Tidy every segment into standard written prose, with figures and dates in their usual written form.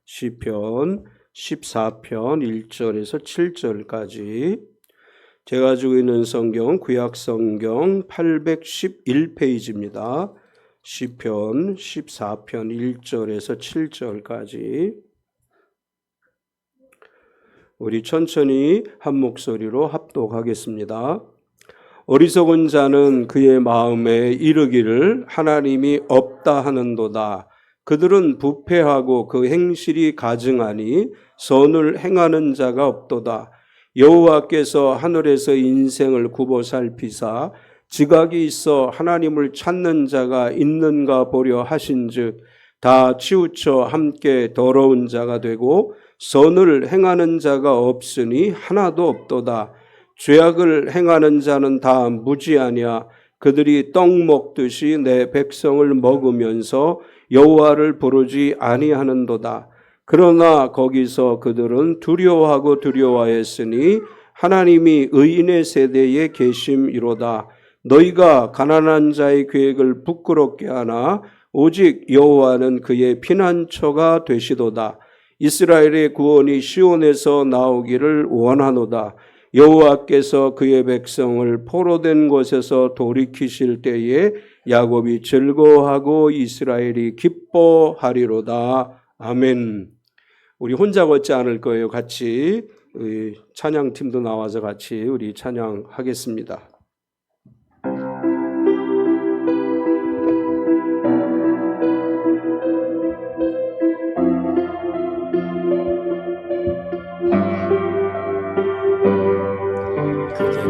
시편 14편 1절에서 7절까지. 제가 가지고 있는 성경 구약성경 811페이지입니다. 시편 14편 1절에서 7절까지. 우리 천천히 한 목소리로 합독하겠습니다. 어리석은 자는 그의 마음에 이르기를 하나님이 없다 하는도다. 그들은 부패하고 그 행실이 가증하니 선을 행하는 자가 없도다. 여호와께서 하늘에서 인생을 굽어 살피사 지각이 있어 하나님을 찾는 자가 있는가 보려 하신즉 다 치우쳐 함께 더러운 자가 되고 선을 행하는 자가 없으니 하나도 없도다. 죄악을 행하는 자는 다 무지하냐. 그들이 떡 먹듯이 내 백성을 먹으면서 여호와를 부르지 아니하는도다. 그러나 거기서 그들은 두려워하고 두려워하였으니 하나님이 의인의 세대에 계심이로다. 너희가 가난한 자의 계획을 부끄럽게 하나 오직 여호와는 그의 피난처가 되시도다. 이스라엘의 구원이 시온에서 나오기를 원하노다. 여호와께서 그의 백성을 포로된 곳에서 돌이키실 때에 야곱이 즐거워하고 이스라엘이 기뻐하리로다. 아멘. 우리 혼자 걷지 않을 거예요. 같이 찬양팀도 나와서 같이 우리 찬양하겠습니다.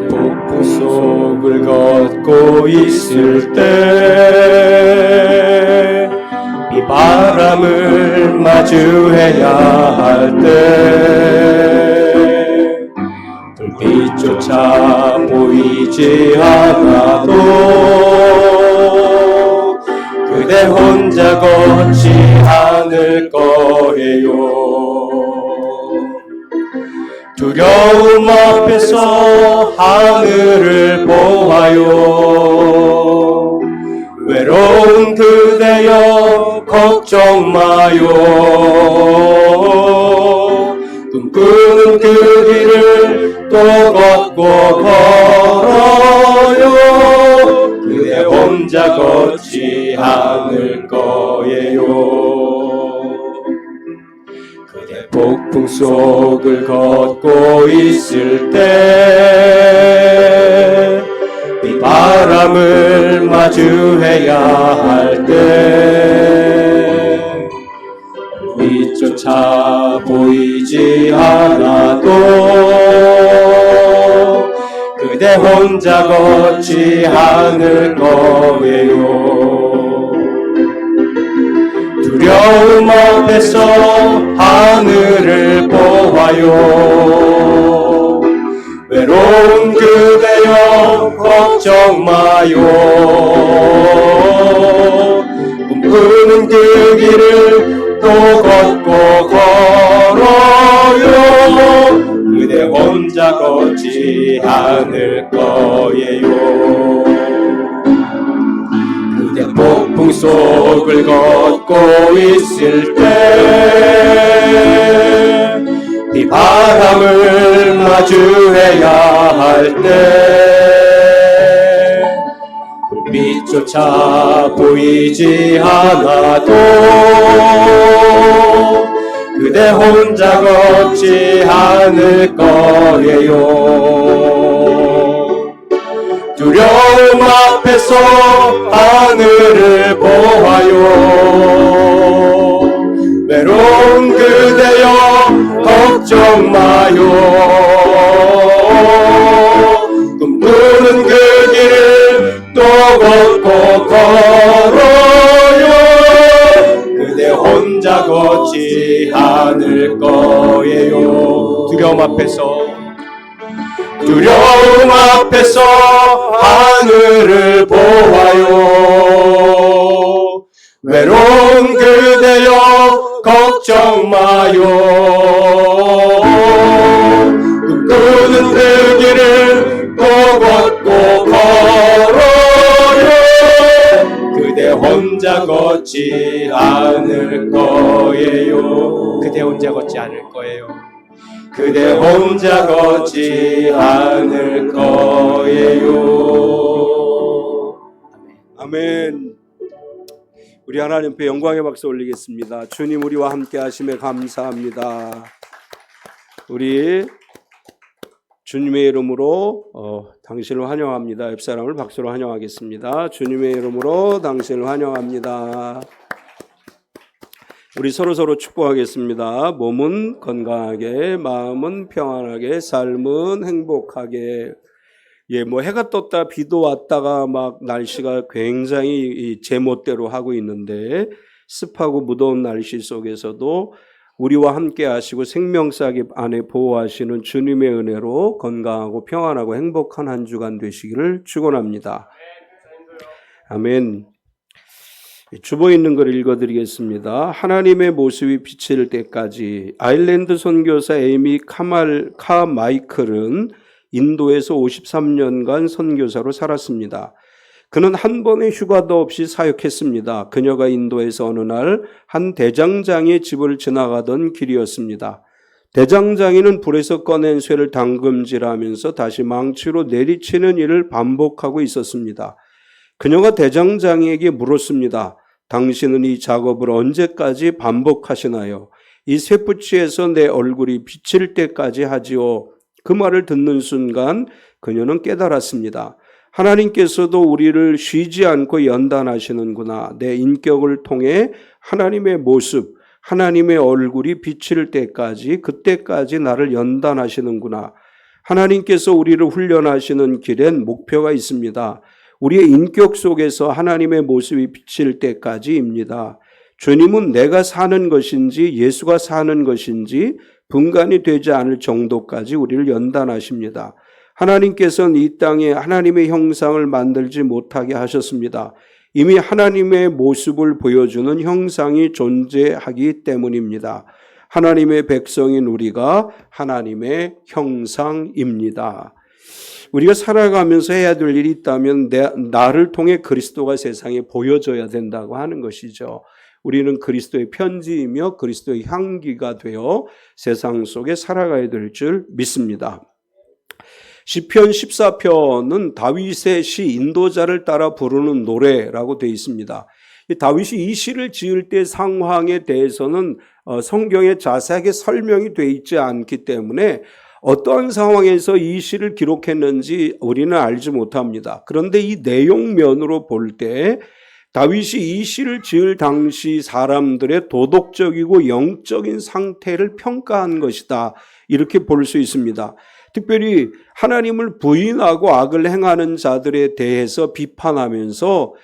폭풍 속을 걷고 있을 때 비바람을 마주해야 할 때 불빛조차 보이지 않아도 그대 혼자 걷지 않을 거예요. 두려움 앞에서 하늘을 보아요. 외로운 그대여 걱정 마요. 꿈꾸는 그 길을 또 걷고 걸어요. 그대 혼자 걷지 않을 거예요. 폭풍 속을 걷고 있을 때 비바람을 마주해야 할 때 빛조차 보이지 않아도 그대 혼자 걷지 않을 거예요. 두려움 앞에서 하늘을 보아요. 외로운 그대여 걱정 마요. 꿈꾸는 그 길을 또 걷고 걸어요. 그대 혼자 걷지 않을 거예요. 폭풍 속을 걷고 있을 때 비바람을 마주해야 할 때 불빛조차 보이지 않아도 그대 혼자 걷지 않을 거예요. 두려움 앞에서 하늘을 보아요. 외로운 그대여 걱정 마요. 꿈꾸는 그 길을 또 걷고 걸어요. 그대 혼자 걷지 않을 거예요. 두려움 앞에서 하늘을 보아요. 외로운 그대여 걱정 마요. 꿈꾸는 그 길을 또 걷고 걸어요. 그대 혼자 걷지 않을 거예요. 그대 혼자 걷지 않을 거예요. 그대 혼자 걷지 않을 거예요. 아멘. 우리 하나님 앞에 영광의 박수 올리겠습니다. 주님 우리와 함께 하심에 감사합니다. 우리 주님의 이름으로 당신을 환영합니다. 옆사람을 박수로 환영하겠습니다. 주님의 이름으로 당신을 환영합니다. 우리 서로 축복하겠습니다. 몸은 건강하게, 마음은 평안하게, 삶은 행복하게. 해가 떴다 비도 왔다가 막 날씨가 굉장히 제멋대로 하고 있는데 습하고 무더운 날씨 속에서도 우리와 함께 하시고 생명사기 안에 보호하시는 주님의 은혜로 건강하고 평안하고 행복한 한 주간 되시기를 축원합니다. 아멘. 주보 있는 걸 읽어드리겠습니다. 하나님의 모습이 비칠 때까지. 아일랜드 선교사 에이미 카마이클은 인도에서 53년간 선교사로 살았습니다. 그는 한 번의 휴가도 없이 사역했습니다. 그녀가 인도에서 어느 날 한 대장장이의 집을 지나가던 길이었습니다. 대장장이는 불에서 꺼낸 쇠를 담금질하면서 다시 망치로 내리치는 일을 반복하고 있었습니다. 그녀가 대장장이에게 물었습니다. 당신은 이 작업을 언제까지 반복하시나요? 이 쇠붙이에서 내 얼굴이 비칠 때까지 하지요. 그 말을 듣는 순간 그녀는 깨달았습니다. 하나님께서도 우리를 쉬지 않고 연단하시는구나. 내 인격을 통해 하나님의 모습, 하나님의 얼굴이 비칠 때까지, 그때까지 나를 연단하시는구나. 하나님께서 우리를 훈련하시는 길엔 목표가 있습니다. 우리의 인격 속에서 하나님의 모습이 비칠 때까지입니다. 주님은 내가 사는 것인지 예수가 사는 것인지 분간이 되지 않을 정도까지 우리를 연단하십니다. 하나님께서는 이 땅에 하나님의 형상을 만들지 못하게 하셨습니다. 이미 하나님의 모습을 보여주는 형상이 존재하기 때문입니다. 하나님의 백성인 우리가 하나님의 형상입니다. 우리가 살아가면서 해야 될 일이 있다면 나를 통해 그리스도가 세상에 보여져야 된다고 하는 것이죠. 우리는 그리스도의 편지이며 그리스도의 향기가 되어 세상 속에 살아가야 될 줄 믿습니다. 시편 14편은 다윗의 시 인도자를 따라 부르는 노래라고 되어 있습니다. 다윗이 이 시를 지을 때 상황에 대해서는 성경에 자세하게 설명이 되어 있지 않기 때문에 어떠한 상황에서 이 시를 기록했는지 우리는 알지 못합니다. 그런데 이 내용면으로 볼 때 다윗이 이 시를 지을 당시 사람들의 도덕적이고 영적인 상태를 평가한 것이다. 이렇게 볼 수 있습니다. 특별히 하나님을 부인하고 악을 행하는 자들에 대해서 비판하면서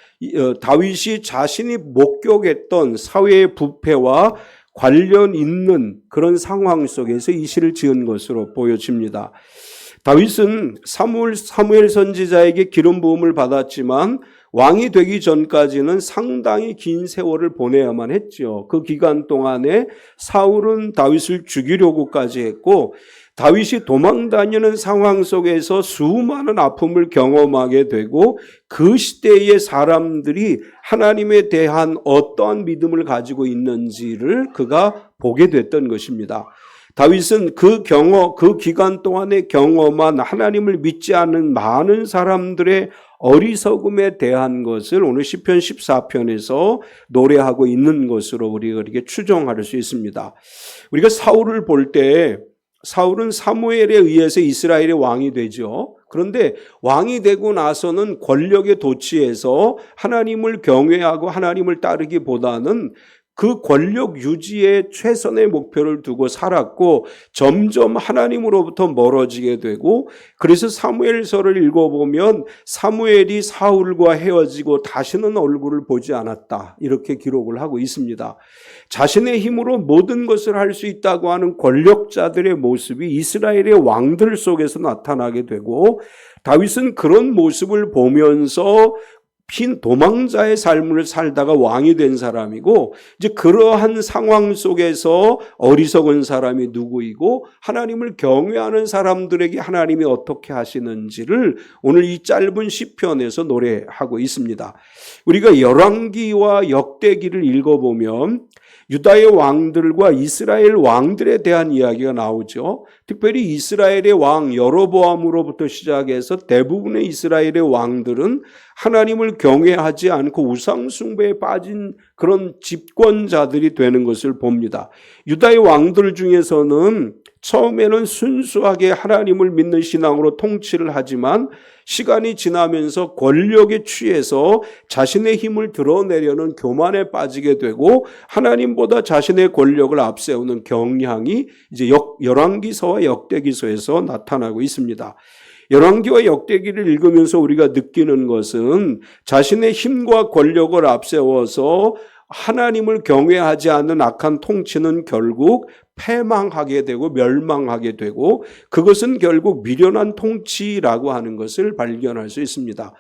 다윗이 자신이 목격했던 사회의 부패와 관련 있는 그런 상황 속에서 이 시를 지은 것으로 보여집니다. 다윗은 사무엘 선지자에게 기름 부음을 받았지만 왕이 되기 전까지는 상당히 긴 세월을 보내야만 했죠. 그 기간 동안에 사울은 다윗을 죽이려고까지 했고 다윗이 도망다니는 상황 속에서 수많은 아픔을 경험하게 되고 그 시대의 사람들이 하나님에 대한 어떠한 믿음을 가지고 있는지를 그가 보게 됐던 것입니다. 다윗은 그 기간 동안에 경험한 하나님을 믿지 않는 많은 사람들의 어리석음에 대한 것을 오늘 시편 14편에서 노래하고 있는 것으로 우리가 이렇게 추정할 수 있습니다. 우리가 사울을 볼 때 사울은 사무엘에 의해서 이스라엘의 왕이 되죠. 그런데 왕이 되고 나서는 권력에 도취해서 하나님을 경외하고 하나님을 따르기보다는 그 권력 유지에 최선의 목표를 두고 살았고 점점 하나님으로부터 멀어지게 되고 그래서 사무엘서를 읽어보면 사무엘이 사울과 헤어지고 다시는 얼굴을 보지 않았다 이렇게 기록을 하고 있습니다. 자신의 힘으로 모든 것을 할 수 있다고 하는 권력자들의 모습이 이스라엘의 왕들 속에서 나타나게 되고 다윗은 그런 모습을 보면서 핀 도망자의 삶을 살다가 왕이 된 사람이고 이제 그러한 상황 속에서 어리석은 사람이 누구이고 하나님을 경외하는 사람들에게 하나님이 어떻게 하시는지를 오늘 이 짧은 시편에서 노래하고 있습니다. 우리가 열왕기와 역대기를 읽어보면 유다의 왕들과 이스라엘 왕들에 대한 이야기가 나오죠. 특별히 이스라엘의 왕 여로보암으로부터 시작해서 대부분의 이스라엘의 왕들은 하나님을 경외하지 않고 우상 숭배에 빠진 그런 집권자들이 되는 것을 봅니다. 유다의 왕들 중에서는 처음에는 순수하게 하나님을 믿는 신앙으로 통치를 하지만 시간이 지나면서 권력에 취해서 자신의 힘을 드러내려는 교만에 빠지게 되고 하나님보다 자신의 권력을 앞세우는 경향이 이제 열왕기서와 역대기서에서 나타나고 있습니다. 열왕기와 역대기를 읽으면서 우리가 느끼는 것은 자신의 힘과 권력을 앞세워서 하나님을 경외하지 않는 악한 통치는 결국 패망하게 되고 멸망하게 되고 그것은 결국 미련한 통치라고 하는 것을 발견할 수 있습니다.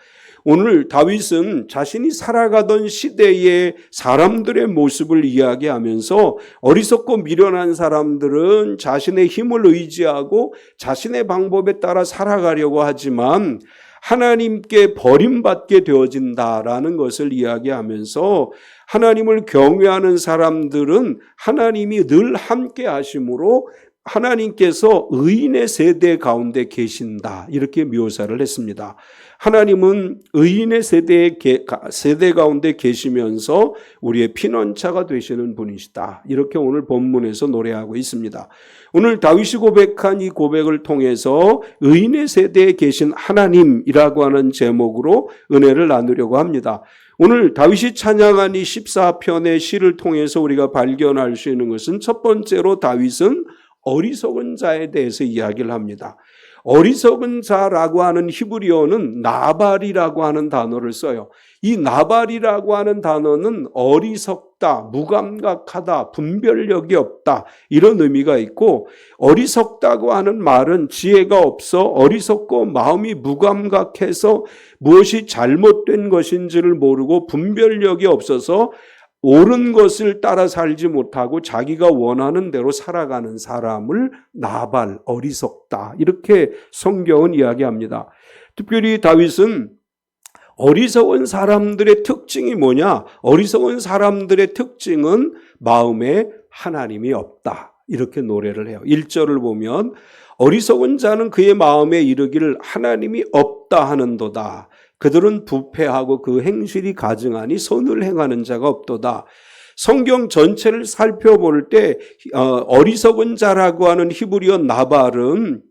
오늘 다윗은 자신이 살아가던 시대의 사람들의 모습을 이야기하면서 어리석고 미련한 사람들은 자신의 힘을 의지하고 자신의 방법에 따라 살아가려고 하지만 하나님께 버림받게 되어진다라는 것을 이야기하면서 하나님을 경외하는 사람들은 하나님이 늘 함께 하심으로 하나님께서 의인의 세대 가운데 계신다 이렇게 묘사를 했습니다. 하나님은 의인의 세대 가운데 계시면서 우리의 피난처가 되시는 분이시다. 이렇게 오늘 본문에서 노래하고 있습니다. 오늘 다윗이 고백한 이 고백을 통해서 의인의 세대에 계신 하나님이라고 하는 제목으로 은혜를 나누려고 합니다. 오늘 다윗이 찬양한 이 14편의 시를 통해서 우리가 발견할 수 있는 것은 첫 번째로 다윗은 어리석은 자에 대해서 이야기를 합니다. 어리석은 자라고 하는 히브리어는 나발이라고 하는 단어를 써요. 이 나발이라고 하는 단어는 어리석다, 무감각하다, 분별력이 없다 이런 의미가 있고 어리석다고 하는 말은 지혜가 없어 어리석고 마음이 무감각해서 무엇이 잘못된 것인지를 모르고 분별력이 없어서 옳은 것을 따라 살지 못하고 자기가 원하는 대로 살아가는 사람을 나발, 어리석다 이렇게 성경은 이야기합니다. 특별히 다윗은 어리석은 사람들의 특징이 뭐냐? 어리석은 사람들의 특징은 마음에 하나님이 없다 이렇게 노래를 해요. 1절을 보면 어리석은 자는 그의 마음에 이르기를 하나님이 없다 하는도다. 그들은 부패하고 그 행실이 가증하니 선을 행하는 자가 없도다. 성경 전체를 살펴볼 때 어리석은 자라고 하는 히브리어 나발은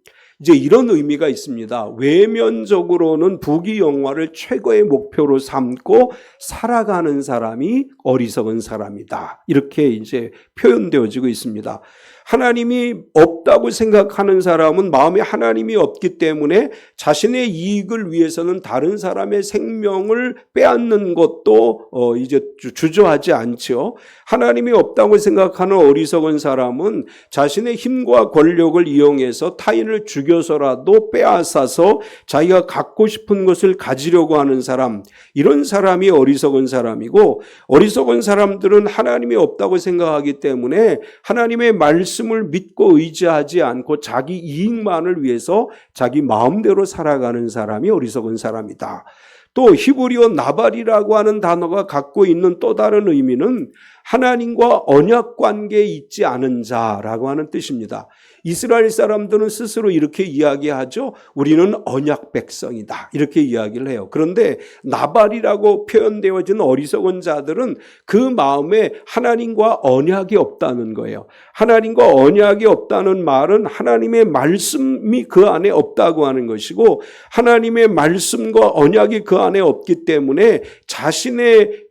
이제 이런 의미가 있습니다. 외면적으로는 부귀영화를 최고의 목표로 삼고 살아가는 사람이 어리석은 사람이다. 이렇게 이제 표현되어지고 있습니다. 하나님이 없다고 생각하는 사람은 마음에 하나님이 없기 때문에 자신의 이익을 위해서는 다른 사람의 생명을 빼앗는 것도 이제 주저하지 않죠. 하나님이 없다고 생각하는 어리석은 사람은 자신의 힘과 권력을 이용해서 타인을 죽여서라도 빼앗아서 자기가 갖고 싶은 것을 가지려고 하는 사람, 이런 사람이 어리석은 사람이고 어리석은 사람들은 하나님이 없다고 생각하기 때문에 하나님의 말씀을 믿고 의지하지 않고 자기 이익만을 위해서 자기 마음대로 살아가는 사람이 어리석은 사람이다. 또 히브리어 나발이라고 하는 단어가 갖고 있는 또 다른 의미는 하나님과 언약 관계에 있지 않은 자라고 하는 뜻입니다. 이스라엘 사람들은 스스로 이렇게 이야기하죠. 우리는 언약 백성이다. 이렇게 이야기를 해요. 그런데 나발이라고 표현되어진 어리석은 자들은 그 마음에 하나님과 언약이 없다는 거예요. 하나님과 언약이 없다는 말은 하나님의 말씀이 그 안에 없다고 하는 것이고 하나님의 말씀과 언약이 그 안에 없기 때문에 자신의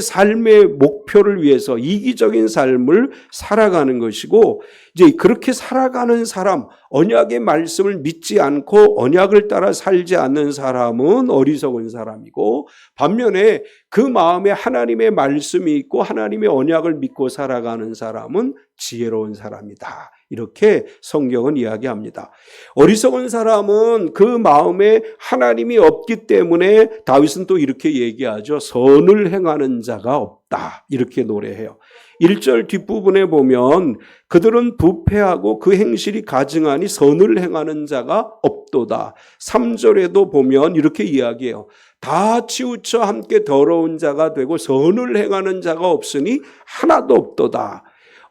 삶의 목표를 위해서 이기적인 삶을 살아가는 것이고 이제 그렇게 살아가는 사람, 언약의 말씀을 믿지 않고 언약을 따라 살지 않는 사람은 어리석은 사람이고 반면에 그 마음에 하나님의 말씀이 있고 하나님의 언약을 믿고 살아가는 사람은 지혜로운 사람이다. 이렇게 성경은 이야기합니다. 어리석은 사람은 그 마음에 하나님이 없기 때문에 다윗은 또 이렇게 얘기하죠. 선을 행하는 자가 없다. 이렇게 노래해요. 1절 뒷부분에 보면 그들은 부패하고 그 행실이 가증하니 선을 행하는 자가 없도다. 3절에도 보면 이렇게 이야기해요. 다 치우쳐 함께 더러운 자가 되고 선을 행하는 자가 없으니 하나도 없도다.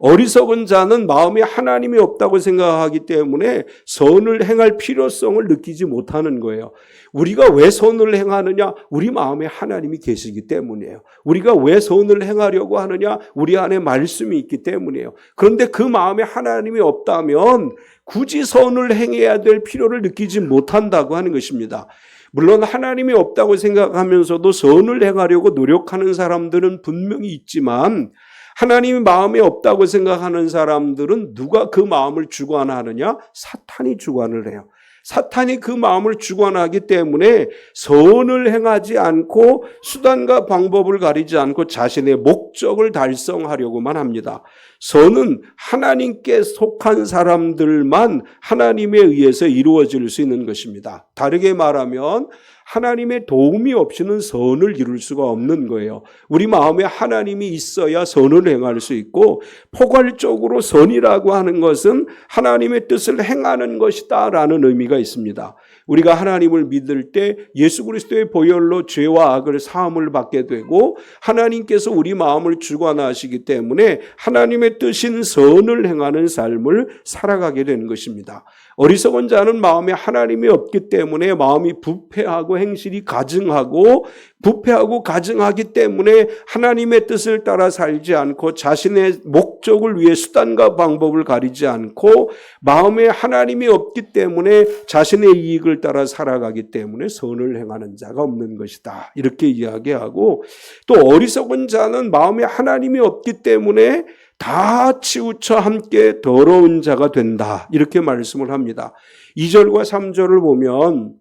어리석은 자는 마음에 하나님이 없다고 생각하기 때문에 선을 행할 필요성을 느끼지 못하는 거예요. 우리가 왜 선을 행하느냐? 우리 마음에 하나님이 계시기 때문이에요. 우리가 왜 선을 행하려고 하느냐? 우리 안에 말씀이 있기 때문이에요. 그런데 그 마음에 하나님이 없다면 굳이 선을 행해야 될 필요를 느끼지 못한다고 하는 것입니다. 물론 하나님이 없다고 생각하면서도 선을 행하려고 노력하는 사람들은 분명히 있지만 하나님이 마음에 없다고 생각하는 사람들은 누가 그 마음을 주관하느냐? 사탄이 주관을 해요. 사탄이 그 마음을 주관하기 때문에 선을 행하지 않고 수단과 방법을 가리지 않고 자신의 목적을 달성하려고만 합니다. 선은 하나님께 속한 사람들만 하나님에 의해서 이루어질 수 있는 것입니다. 다르게 말하면 하나님의 도움이 없이는 선을 이룰 수가 없는 거예요. 우리 마음에 하나님이 있어야 선을 행할 수 있고, 포괄적으로 선이라고 하는 것은 하나님의 뜻을 행하는 것이다라는 의미가 있습니다. 우리가 하나님을 믿을 때 예수 그리스도의 보혈로 죄와 악을 사함을 받게 되고 하나님께서 우리 마음을 주관하시기 때문에 하나님의 뜻인 선을 행하는 삶을 살아가게 되는 것입니다. 어리석은 자는 마음에 하나님이 없기 때문에 마음이 부패하고 행실이 가증하고, 부패하고 가증하기 때문에 하나님의 뜻을 따라 살지 않고 자신의 목적을 위해 수단과 방법을 가리지 않고 마음에 하나님이 없기 때문에 자신의 이익을 따라 살아가기 때문에 선을 행하는 자가 없는 것이다. 이렇게 이야기하고, 또 어리석은 자는 마음에 하나님이 없기 때문에 다 치우쳐 함께 더러운 자가 된다. 이렇게 말씀을 합니다. 2절과 3절을 보면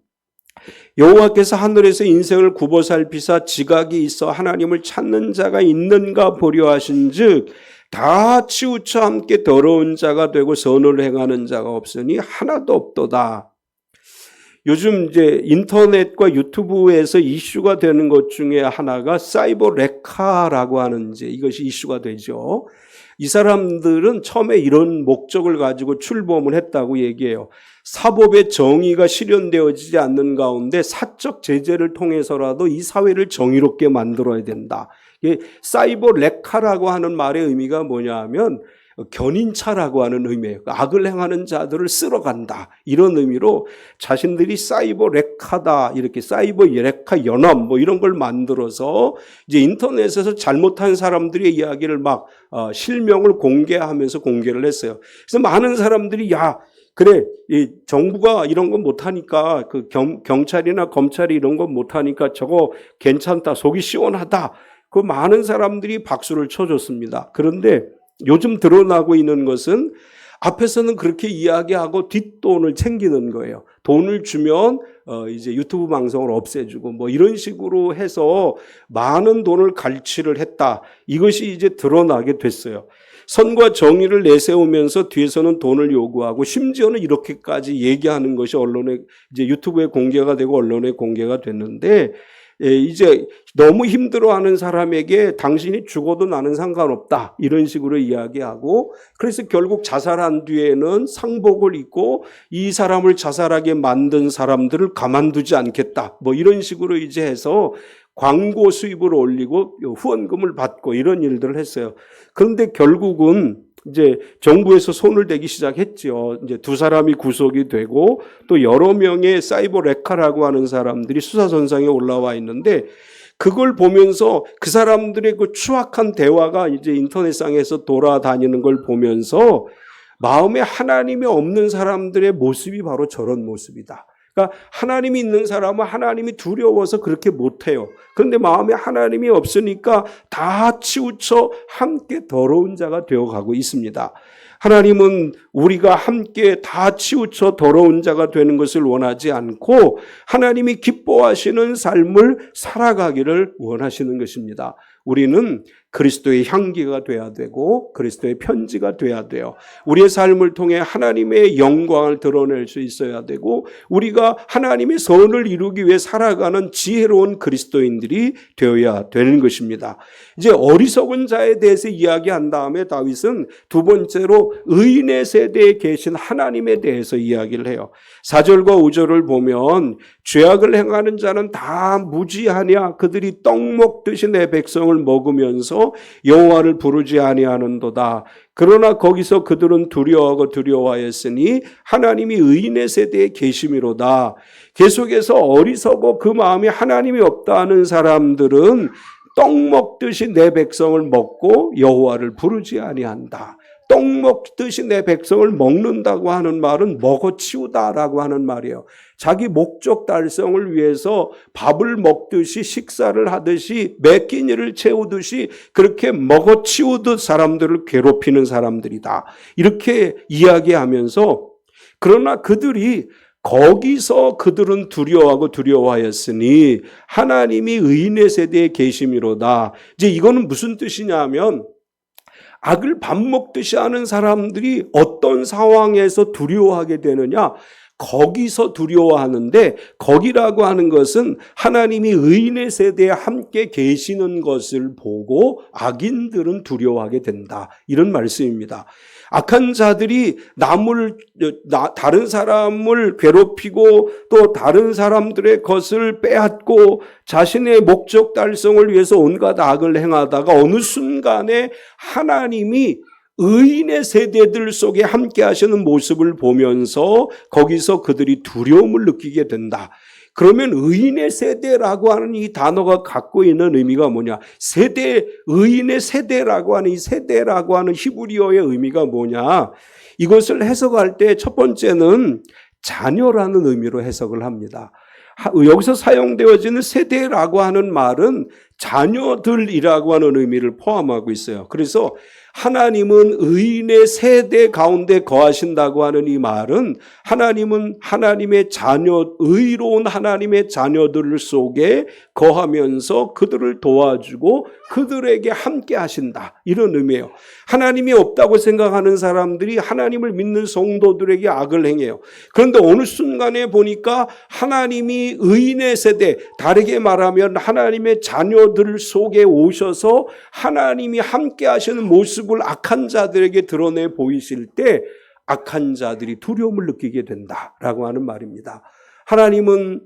여호와께서 하늘에서 인생을 굽어 살피사 지각이 있어 하나님을 찾는 자가 있는가 보려 하신즉 다 치우쳐 함께 더러운 자가 되고 선을 행하는 자가 없으니 하나도 없도다. 요즘 이제 인터넷과 유튜브에서 이슈가 되는 것 중에 하나가 사이버 레카라고 하는 이것이 이슈가 되죠. 이 사람들은 처음에 이런 목적을 가지고 출범을 했다고 얘기해요. 사법의 정의가 실현되어지지 않는 가운데 사적 제재를 통해서라도 이 사회를 정의롭게 만들어야 된다. 사이버 레카라고 하는 말의 의미가 뭐냐 하면 견인차라고 하는 의미예요. 악을 행하는 자들을 쓸어간다. 이런 의미로 자신들이 사이버 레카다. 이렇게 사이버 레카 연합 이런 걸 만들어서 이제 인터넷에서 잘못한 사람들의 이야기를 막 실명을 공개하면서 공개를 했어요. 그래서 많은 사람들이 그래, 이 정부가 이런 건 못하니까 그 경찰이나 검찰이 이런 건 못하니까 저거 괜찮다. 속이 시원하다. 그 많은 사람들이 박수를 쳐줬습니다. 그런데 요즘 드러나고 있는 것은 앞에서는 그렇게 이야기하고 뒷돈을 챙기는 거예요. 돈을 주면 이제 유튜브 방송을 없애주고 이런 식으로 해서 많은 돈을 갈취를 했다. 이것이 이제 드러나게 됐어요. 선과 정의를 내세우면서 뒤에서는 돈을 요구하고 심지어는 이렇게까지 얘기하는 것이 언론에 이제 유튜브에 공개가 되고 언론에 공개가 됐는데, 이제 너무 힘들어하는 사람에게 당신이 죽어도 나는 상관없다 이런 식으로 이야기하고, 그래서 결국 자살한 뒤에는 상복을 입고 이 사람을 자살하게 만든 사람들을 가만두지 않겠다 이런 식으로 이제 해서 광고 수입을 올리고 후원금을 받고 이런 일들을 했어요. 그런데 결국은 이제 정부에서 손을 대기 시작했죠. 이제 두 사람이 구속이 되고 또 여러 명의 사이버 레카라고 하는 사람들이 수사선상에 올라와 있는데, 그걸 보면서 그 사람들의 그 추악한 대화가 이제 인터넷상에서 돌아다니는 걸 보면서 마음에 하나님이 없는 사람들의 모습이 바로 저런 모습이다. 그러니까 하나님이 있는 사람은 하나님이 두려워서 그렇게 못해요. 그런데 마음에 하나님이 없으니까 다 치우쳐 함께 더러운 자가 되어가고 있습니다. 하나님은 우리가 함께 다 치우쳐 더러운 자가 되는 것을 원하지 않고 하나님이 기뻐하시는 삶을 살아가기를 원하시는 것입니다. 우리는 그리스도의 향기가 돼야 되고 그리스도의 편지가 돼야 돼요. 우리의 삶을 통해 하나님의 영광을 드러낼 수 있어야 되고 우리가 하나님의 선을 이루기 위해 살아가는 지혜로운 그리스도인들이 되어야 되는 것입니다. 이제 어리석은 자에 대해서 이야기한 다음에 다윗은 두 번째로 의인의 세대에 계신 하나님에 대해서 이야기를 해요. 4절과 5절을 보면 죄악을 행하는 자는 다 무지하냐 그들이 떡 먹듯이 내 백성을 먹으면서 여호와를 부르지 아니하는도다. 그러나 거기서 그들은 두려워하고 두려워하였으니 하나님이 의인의 세대에 계심이로다. 계속해서 어리석어 그 마음에 하나님이 없다는 사람들은 떡 먹듯이 내 백성을 먹고 여호와를 부르지 아니한다. 떡 먹듯이 내 백성을 먹는다고 하는 말은 먹어치우다라고 하는 말이에요. 자기 목적 달성을 위해서 밥을 먹듯이 식사를 하듯이 매 끼니를 채우듯이 그렇게 먹어치우듯 사람들을 괴롭히는 사람들이다. 이렇게 이야기하면서 그러나 그들이 거기서 그들은 두려워하고 두려워하였으니 하나님이 의인의 세대에 계심이로다. 이제 이거는 무슨 뜻이냐면 악을 밥 먹듯이 하는 사람들이 어떤 상황에서 두려워하게 되느냐? 거기서 두려워하는데 거기라고 하는 것은 하나님이 의인의 세대에 함께 계시는 것을 보고 악인들은 두려워하게 된다. 이런 말씀입니다. 악한 자들이 다른 사람을 괴롭히고 또 다른 사람들의 것을 빼앗고 자신의 목적 달성을 위해서 온갖 악을 행하다가 어느 순간에 하나님이 의인의 세대들 속에 함께 하시는 모습을 보면서 거기서 그들이 두려움을 느끼게 된다. 그러면 의인의 세대라고 하는 이 단어가 갖고 있는 의미가 뭐냐? 의인의 세대라고 하는 이 세대라고 하는 히브리어의 의미가 뭐냐? 이것을 해석할 때 첫 번째는 자녀라는 의미로 해석을 합니다. 여기서 사용되어지는 세대라고 하는 말은 자녀들이라고 하는 의미를 포함하고 있어요. 그래서 하나님은 의인의 세대 가운데 거하신다고 하는 이 말은 하나님은 하나님의 자녀, 의로운 하나님의 자녀들 속에 거하면서 그들을 도와주고 그들에게 함께 하신다. 이런 의미예요. 하나님이 없다고 생각하는 사람들이 하나님을 믿는 성도들에게 악을 행해요. 그런데 어느 순간에 보니까 하나님이 의인의 세대, 다르게 말하면 하나님의 자녀들 속에 오셔서 하나님이 함께 하시는 모습을 악한 자들에게 드러내 보이실 때 악한 자들이 두려움을 느끼게 된다라고 하는 말입니다. 하나님은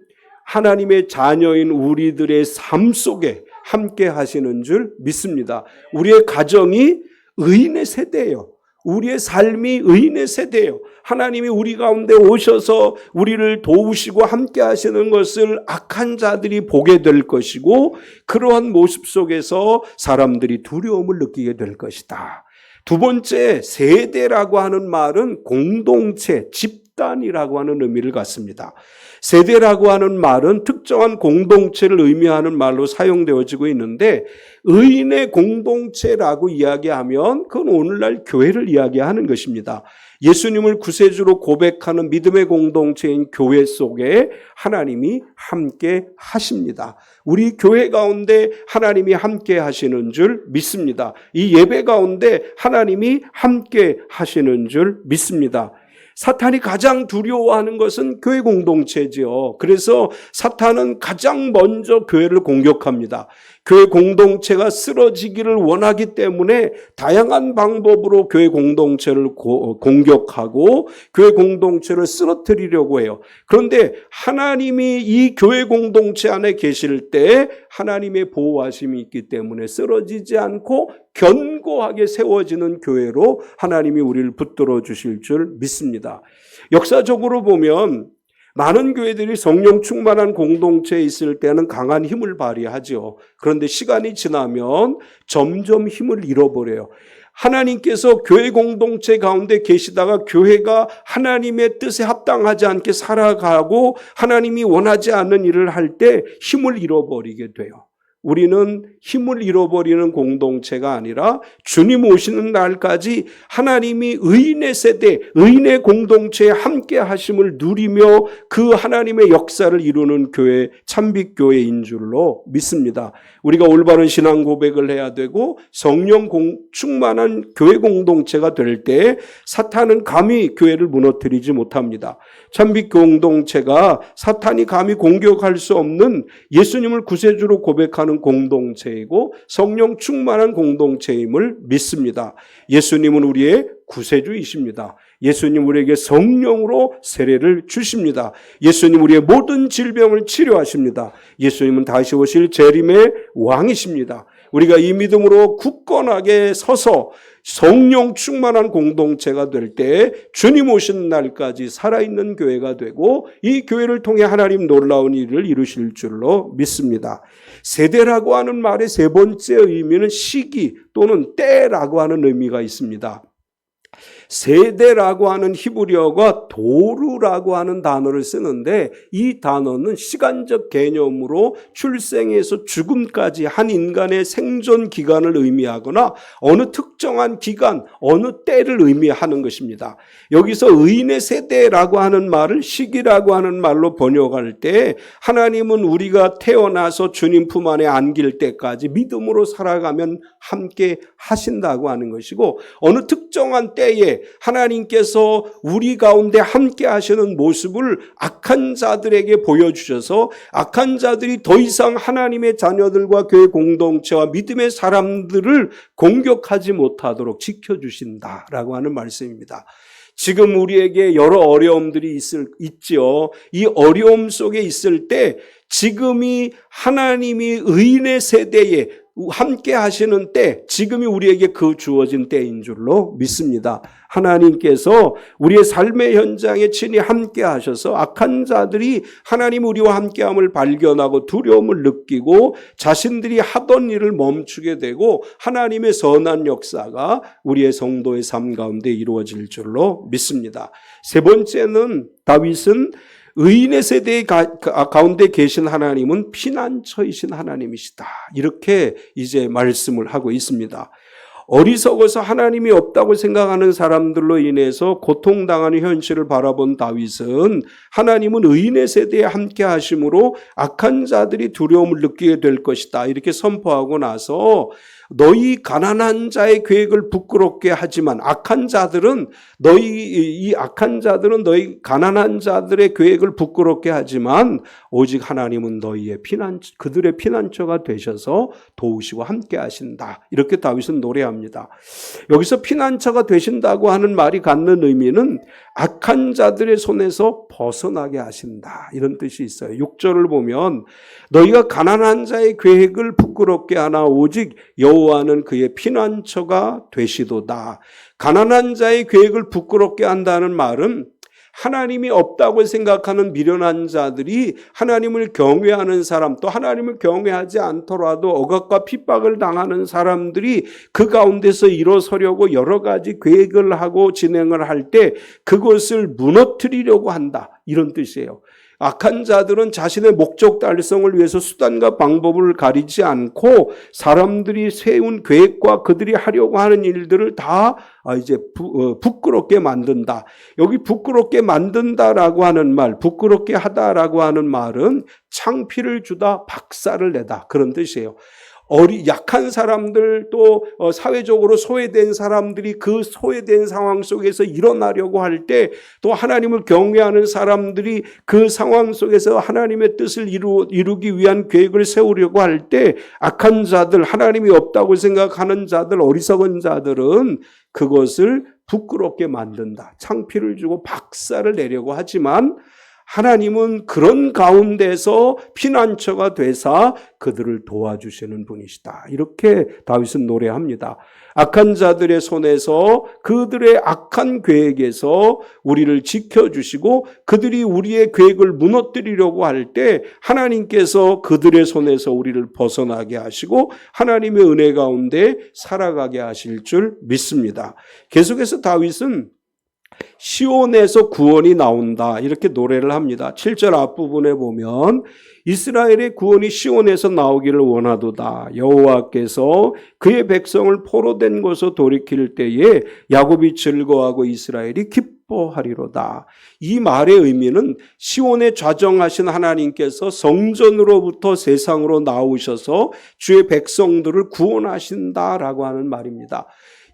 하나님의 자녀인 우리들의 삶 속에 함께 하시는 줄 믿습니다. 우리의 가정이 의인의 세대예요. 우리의 삶이 의인의 세대예요. 하나님이 우리 가운데 오셔서 우리를 도우시고 함께 하시는 것을 악한 자들이 보게 될 것이고 그러한 모습 속에서 사람들이 두려움을 느끼게 될 것이다. 두 번째, 세대라고 하는 말은 공동체, 집단이라고 하는 의미를 갖습니다. 세대라고 하는 말은 특정한 공동체를 의미하는 말로 사용되어지고 있는데 의인의 공동체라고 이야기하면 그건 오늘날 교회를 이야기하는 것입니다. 예수님을 구세주로 고백하는 믿음의 공동체인 교회 속에 하나님이 함께 하십니다. 우리 교회 가운데 하나님이 함께 하시는 줄 믿습니다. 이 예배 가운데 하나님이 함께 하시는 줄 믿습니다. 사탄이 가장 두려워하는 것은 교회 공동체지요. 그래서 사탄은 가장 먼저 교회를 공격합니다. 교회 공동체가 쓰러지기를 원하기 때문에 다양한 방법으로 교회 공동체를 공격하고 교회 공동체를 쓰러뜨리려고 해요. 그런데 하나님이 이 교회 공동체 안에 계실 때 하나님의 보호하심이 있기 때문에 쓰러지지 않고 견고하게 세워지는 교회로 하나님이 우리를 붙들어 주실 줄 믿습니다. 역사적으로 보면 많은 교회들이 성령 충만한 공동체에 있을 때는 강한 힘을 발휘하죠. 그런데 시간이 지나면 점점 힘을 잃어버려요. 하나님께서 교회 공동체 가운데 계시다가 교회가 하나님의 뜻에 합당하지 않게 살아가고 하나님이 원하지 않는 일을 할 때 힘을 잃어버리게 돼요. 우리는 힘을 잃어버리는 공동체가 아니라 주님 오시는 날까지 하나님이 의인의 세대, 의인의 공동체에 함께 하심을 누리며 그 하나님의 역사를 이루는 교회, 참빛교회인 줄로 믿습니다. 우리가 올바른 신앙 고백을 해야 되고 성령 충만한 교회 공동체가 될 때 사탄은 감히 교회를 무너뜨리지 못합니다. 참빛 공동체가 사탄이 감히 공격할 수 없는 예수님을 구세주로 고백하는 공동체이고 성령 충만한 공동체임을 믿습니다. 예수님은 우리의 구세주이십니다. 예수님 우리에게 성령으로 세례를 주십니다. 예수님 우리의 모든 질병을 치료하십니다. 예수님은 다시 오실 재림의 왕이십니다. 우리가 이 믿음으로 굳건하게 서서 성령 충만한 공동체가 될 때 주님 오시는 날까지 살아있는 교회가 되고 이 교회를 통해 하나님 놀라운 일을 이루실 줄로 믿습니다. 세대라고 하는 말의 세 번째 의미는 시기 또는 때라고 하는 의미가 있습니다. 세대라고 하는 히브리어가 도루라고 하는 단어를 쓰는데 이 단어는 시간적 개념으로 출생에서 죽음까지 한 인간의 생존 기간을 의미하거나 어느 특정한 기간, 어느 때를 의미하는 것입니다. 여기서 의인의 세대라고 하는 말을 시기라고 하는 말로 번역할 때 하나님은 우리가 태어나서 주님 품 안에 안길 때까지 믿음으로 살아가면 함께 하신다고 하는 것이고 어느 특정한 때에 하나님께서 우리 가운데 함께 하시는 모습을 악한 자들에게 보여주셔서 악한 자들이 더 이상 하나님의 자녀들과 교회 공동체와 믿음의 사람들을 공격하지 못하도록 지켜주신다라고 하는 말씀입니다. 지금 우리에게 여러 어려움들이 있지요. 이 어려움 속에 있을 때 지금이 하나님이 의인의 세대에 함께 하시는 때, 지금이 우리에게 그 주어진 때인 줄로 믿습니다. 하나님께서 우리의 삶의 현장에 친히 함께 하셔서 악한 자들이 하나님 우리와 함께함을 발견하고 두려움을 느끼고 자신들이 하던 일을 멈추게 되고 하나님의 선한 역사가 우리의 성도의 삶 가운데 이루어질 줄로 믿습니다. 세 번째는 다윗은 의인의 세대 가운데 계신 하나님은 피난처이신 하나님이시다. 이렇게 이제 말씀을 하고 있습니다. 어리석어서 하나님이 없다고 생각하는 사람들로 인해서 고통당하는 현실을 바라본 다윗은 하나님은 의인의 세대에 함께 하심으로 악한 자들이 두려움을 느끼게 될 것이다. 이렇게 선포하고 나서 너희 가난한 자의 계획을 부끄럽게 하지만 악한 자들은 너희 가난한 자들의 계획을 부끄럽게 하지만 오직 하나님은 너희의 그들의 피난처가 되셔서 도우시고 함께 하신다. 이렇게 다윗은 노래합니다. 여기서 피난처가 되신다고 하는 말이 갖는 의미는 악한 자들의 손에서 벗어나게 하신다. 이런 뜻이 있어요. 6절을 보면 너희가 가난한 자의 계획을 부끄럽게 하나 오직 여호와는 그의 피난처가 되시도다. 가난한 자의 계획을 부끄럽게 한다는 말은 하나님이 없다고 생각하는 미련한 자들이 하나님을 경외하는 사람, 또 하나님을 경외하지 않더라도 억압과 핍박을 당하는 사람들이 그 가운데서 일어서려고 여러 가지 계획을 하고 진행을 할 때 그것을 무너뜨리려고 한다. 이런 뜻이에요. 악한 자들은 자신의 목적 달성을 위해서 수단과 방법을 가리지 않고 사람들이 세운 계획과 그들이 하려고 하는 일들을 다 이제 부끄럽게 만든다. 여기 부끄럽게 만든다라고 하는 말, 부끄럽게 하다라고 하는 말은 창피를 주다, 박살을 내다 그런 뜻이에요. 약한 사람들 또 사회적으로 소외된 사람들이 그 소외된 상황 속에서 일어나려고 할 때 또 하나님을 경외하는 사람들이 그 상황 속에서 하나님의 뜻을 이루기 위한 계획을 세우려고 할 때 악한 자들, 하나님이 없다고 생각하는 자들, 어리석은 자들은 그것을 부끄럽게 만든다. 창피를 주고 박살을 내려고 하지만 하나님은 그런 가운데서 피난처가 되사 그들을 도와주시는 분이시다. 이렇게 다윗은 노래합니다. 악한 자들의 손에서 그들의 악한 계획에서 우리를 지켜주시고 그들이 우리의 계획을 무너뜨리려고 할 때 하나님께서 그들의 손에서 우리를 벗어나게 하시고 하나님의 은혜 가운데 살아가게 하실 줄 믿습니다. 계속해서 다윗은 시온에서 구원이 나온다 이렇게 노래를 합니다. 7절 앞부분에 보면 이스라엘의 구원이 시온에서 나오기를 원하도다. 여호와께서 그의 백성을 포로된 곳에서 돌이킬 때에 야곱이 즐거워하고 이스라엘이 기뻐하리로다. 이 말의 의미는 시온에 좌정하신 하나님께서 성전으로부터 세상으로 나오셔서 주의 백성들을 구원하신다라고 하는 말입니다.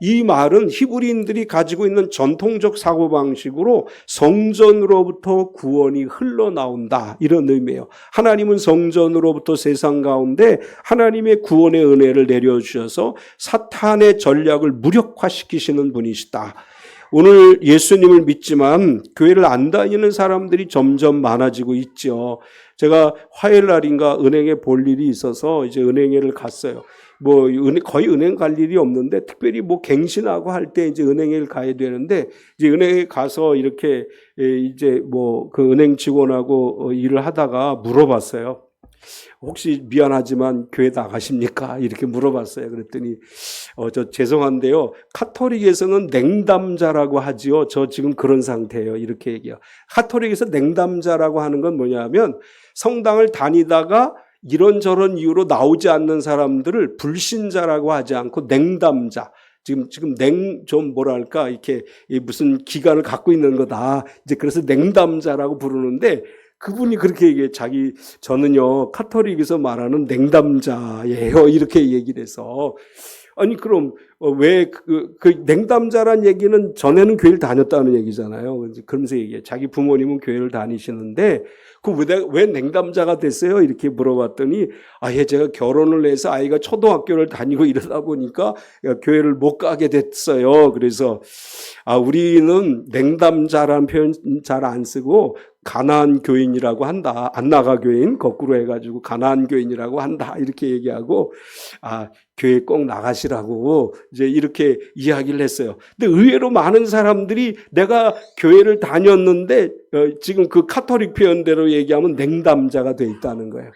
이 말은 히브리인들이 가지고 있는 전통적 사고방식으로 성전으로부터 구원이 흘러나온다 이런 의미예요. 하나님은 성전으로부터 세상 가운데 하나님의 구원의 은혜를 내려주셔서 사탄의 전략을 무력화시키시는 분이시다. 오늘 예수님을 믿지만 교회를 안 다니는 사람들이 점점 많아지고 있죠. 제가 화요일 날인가 은행에 볼 일이 있어서 이제 은행에를 갔어요. 거의 은행 갈 일이 없는데 특별히 갱신하고 할 때 이제 은행에 가야 되는데 이제 은행에 가서 이렇게 이제 그 은행 직원하고 일을 하다가 물어봤어요. 혹시 미안하지만 교회 나가십니까? 이렇게 물어봤어요. 그랬더니 저 죄송한데요. 카톨릭에서는 냉담자라고 하지요. 저 지금 그런 상태예요. 이렇게 얘기해요. 카톨릭에서 냉담자라고 하는 건 뭐냐면 성당을 다니다가 이런저런 이유로 나오지 않는 사람들을 불신자라고 하지 않고 냉담자. 지금 좀 뭐랄까 이렇게 무슨 기간을 갖고 있는 거다. 이제 그래서 냉담자라고 부르는데 그분이 그렇게 얘기해. 저는요 카톨릭에서 말하는 냉담자예요. 이렇게 얘기를 해서 아니 그럼 왜 그 냉담자란 얘기는 전에는 교회를 다녔다는 얘기잖아요. 그러면서 얘기해. 자기 부모님은 교회를 다니시는데 왜 냉담자가 됐어요? 이렇게 물어봤더니 제가 결혼을 해서 아이가 초등학교를 다니고 이러다 보니까 교회를 못 가게 됐어요. 그래서 우리는 냉담자라는 표현 잘 안 쓰고 가나안 교인이라고 한다. 안 나가 교인 거꾸로 해가지고 가나안 교인이라고 한다. 이렇게 얘기하고 교회 꼭 나가시라고 이제 이렇게 이야기를 했어요. 근데 의외로 많은 사람들이 내가 교회를 다녔는데 지금 그 카톨릭 표현대로 얘기하면 냉담자가 돼 있다는 거예요.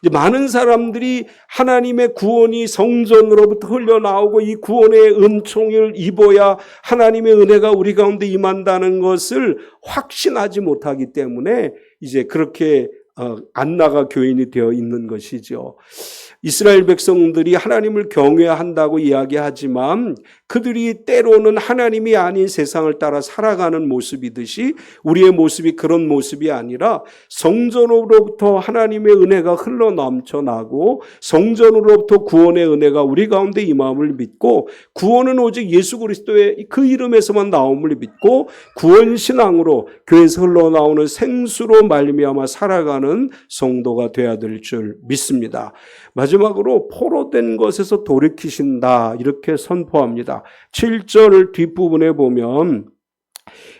이제 많은 사람들이 하나님의 구원이 성전으로부터 흘러나오고 이 구원의 은총을 입어야 하나님의 은혜가 우리 가운데 임한다는 것을 확신하지 못하기 때문에 이제 그렇게 안 나가 교인이 되어 있는 것이죠. 이스라엘 백성들이 하나님을 경외한다고 이야기하지만 그들이 때로는 하나님이 아닌 세상을 따라 살아가는 모습이듯이 우리의 모습이 그런 모습이 아니라 성전으로부터 하나님의 은혜가 흘러넘쳐나고 성전으로부터 구원의 은혜가 우리 가운데 임함을 믿고 구원은 오직 예수 그리스도의 그 이름에서만 나옴을 믿고 구원신앙으로 교회에서 흘러나오는 생수로 말미암아 살아가는 성도가 되어야 될 줄 믿습니다. 마지막으로 포로된 것에서 돌이키신다 이렇게 선포합니다. 7절 뒷부분에 보면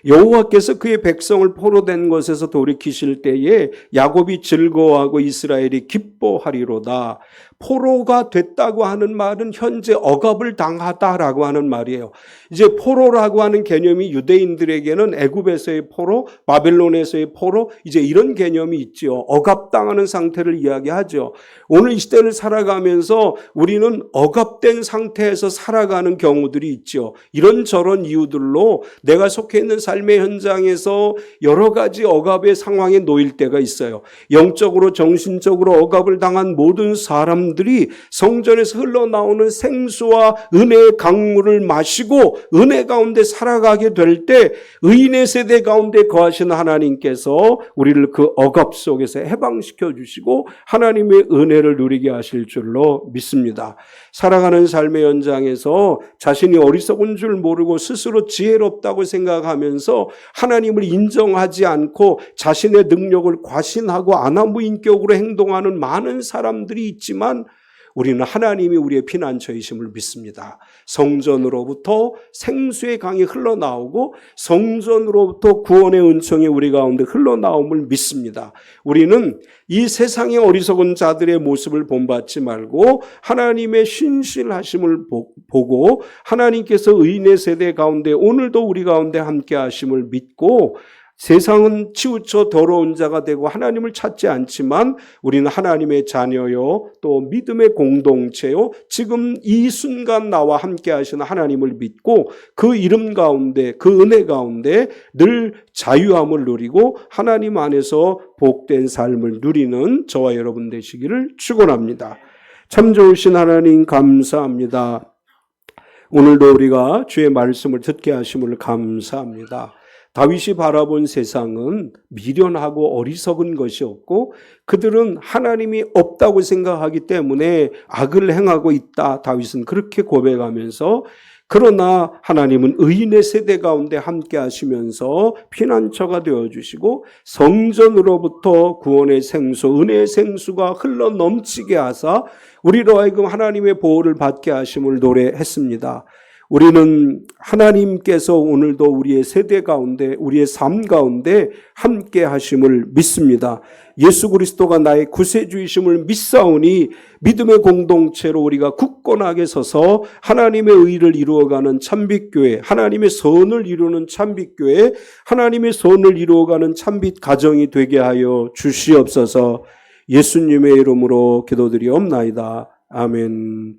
여호와께서 그의 백성을 포로된 것에서 돌이키실 때에 야곱이 즐거워하고 이스라엘이 기뻐하리로다. 포로가 됐다고 하는 말은 현재 억압을 당하다라고 하는 말이에요. 이제 포로라고 하는 개념이 유대인들에게는 애굽에서의 포로, 바벨론에서의 포로 이제 이런 개념이 있죠. 억압당하는 상태를 이야기하죠. 오늘 이 시대를 살아가면서 우리는 억압된 상태에서 살아가는 경우들이 있죠. 이런저런 이유들로 내가 속해 있는 삶의 현장에서 여러 가지 억압의 상황에 놓일 때가 있어요. 영적으로 정신적으로 억압을 당한 모든 사람들이 성전에서 흘러나오는 생수와 은혜의 강물을 마시고 은혜 가운데 살아가게 될 때 의인의 세대 가운데 거하시는 하나님께서 우리를 그 억압 속에서 해방시켜 주시고 하나님의 은혜를 누리게 하실 줄로 믿습니다. 살아가는 삶의 현장에서 자신이 어리석은 줄 모르고 스스로 지혜롭다고 생각하면서 하나님을 인정하지 않고 자신의 능력을 과신하고 아나무인격으로 행동하는 많은 사람들이 있지만 우리는 하나님이 우리의 피난처이심을 믿습니다. 성전으로부터 생수의 강이 흘러나오고 성전으로부터 구원의 은총이 우리 가운데 흘러나옴을 믿습니다. 우리는 이 세상의 어리석은 자들의 모습을 본받지 말고 하나님의 신실하심을 보고 하나님께서 의인의 세대 가운데 오늘도 우리 가운데 함께 하심을 믿고 세상은 치우쳐 더러운 자가 되고 하나님을 찾지 않지만 우리는 하나님의 자녀요, 또 믿음의 공동체요, 지금 이 순간 나와 함께 하시는 하나님을 믿고 그 이름 가운데, 그 은혜 가운데 늘 자유함을 누리고 하나님 안에서 복된 삶을 누리는 저와 여러분 되시기를 축원합니다. 참 좋으신 하나님 감사합니다. 오늘도 우리가 주의 말씀을 듣게 하심을 감사합니다. 다윗이 바라본 세상은 미련하고 어리석은 것이었고 그들은 하나님이 없다고 생각하기 때문에 악을 행하고 있다. 다윗은 그렇게 고백하면서, 그러나 하나님은 의인의 세대 가운데 함께 하시면서 피난처가 되어주시고 성전으로부터 구원의 생수, 은혜의 생수가 흘러 넘치게 하사 우리로 하여금 하나님의 보호를 받게 하심을 노래했습니다. 우리는 하나님께서 오늘도 우리의 세대 가운데, 우리의 삶 가운데 함께 하심을 믿습니다. 예수 그리스도가 나의 구세주이심을 믿사오니 믿음의 공동체로 우리가 굳건하게 서서 하나님의 의를 이루어가는 참빛교회, 하나님의 선을 이루는 참빛교회, 하나님의 선을 이루어가는 참빛 가정이 되게 하여 주시옵소서. 예수님의 이름으로 기도드리옵나이다. 아멘.